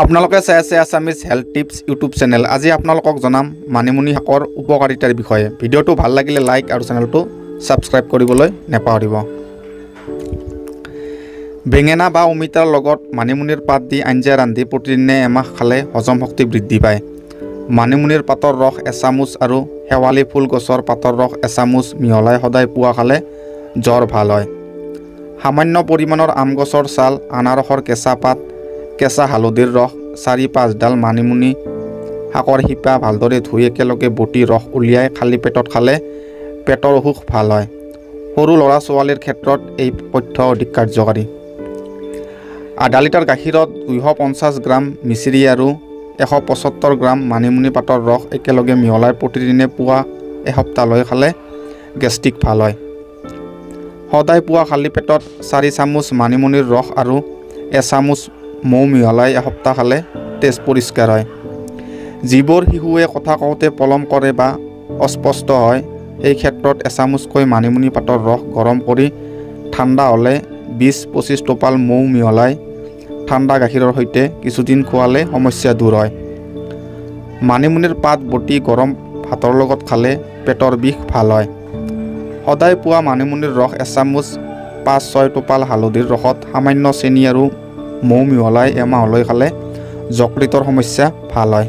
আপোনালোকে চাই আছে Assamese health tips YouTube channel. আজি আপোনালোকক জনাম মানিমুনি শাকৰ উপকাৰিতাৰ বিষয়ে। ভিডিঅ'টো ভাল লাগিলে লাইক আৰু চেনেলটো ছাবস্ক্ৰাইব কৰিবলৈ নাপাহৰিব। বেঙেনা বা অমিতাৰ লগত মানিমুনিৰ পাত দি আঞ্জা ৰান্ধি প্ৰতিদিনে এমাহ খালে হজম শক্তি বৃদ্ধি পায়। মানিমুনিৰ পাতৰ ৰস এচামুচ আৰু শেৱালি ফুল গছৰ পাতৰ ৰস এচামুচ মিহলাই সদায় পুৱা খালে জ্বৰ ভাল হয়। সামান্য পৰিমাণৰ আম গছৰ ছাল, আনাৰসৰ কেঁচা পাত, কেঁচা হালধিৰ ৰস, 4-5 ডাল মানিমুনি শাকৰ শিপা ভালদৰে ধুই একেলগে বটি ৰস উলিয়াই খালী পেটত খালে পেটৰ অসুখ ভাল হয়। সৰু ল'ৰা ছোৱালীৰ ক্ষেত্ৰত এই পথ্য অধিক কাৰ্যকাৰী। আধা লিটাৰ গাখীৰত 250 গ্ৰাম মিচিৰি আৰু 175 গ্ৰাম মানিমুনি পাতৰ ৰস একেলগে মিহলাই প্ৰতিদিনে পুৱা এসপ্তাহলৈ খালে গেষ্ট্ৰিক ভাল হয়। সদায় পুৱা খালী পেটত 4 চামুচ মানিমুনিৰ ৰস আৰু এচামুচ মৌ মিহলাই এসপ্তাহ খালে তেজ পৰিষ্কাৰ হয়। যিবোৰ শিশুৱে কথা কওঁতে পলম কৰে বা অস্পষ্ট হয়, এই ক্ষেত্ৰত এচামুচকৈ মানিমুনি পাতৰ ৰস গৰম কৰি ঠাণ্ডা হ'লে 20-25 টোপাল মৌ মিহলাই ঠাণ্ডা গাখীৰৰ সৈতে কিছুদিন খোৱালে সমস্যা দূৰ হয়। মানিমুনিৰ পাত বটি গৰম ভাতৰ লগত খালে পেটৰ বিষ ভাল হয়। সদায় পুৱা মানিমুনিৰ ৰস এচামুচ 5-6 টোপাল হালধিৰ ৰসত সামান্য চেনি আৰু মৌ মিহলাই এমাহলৈ খালে যকৃতৰ সমস্যা ভাল হয়।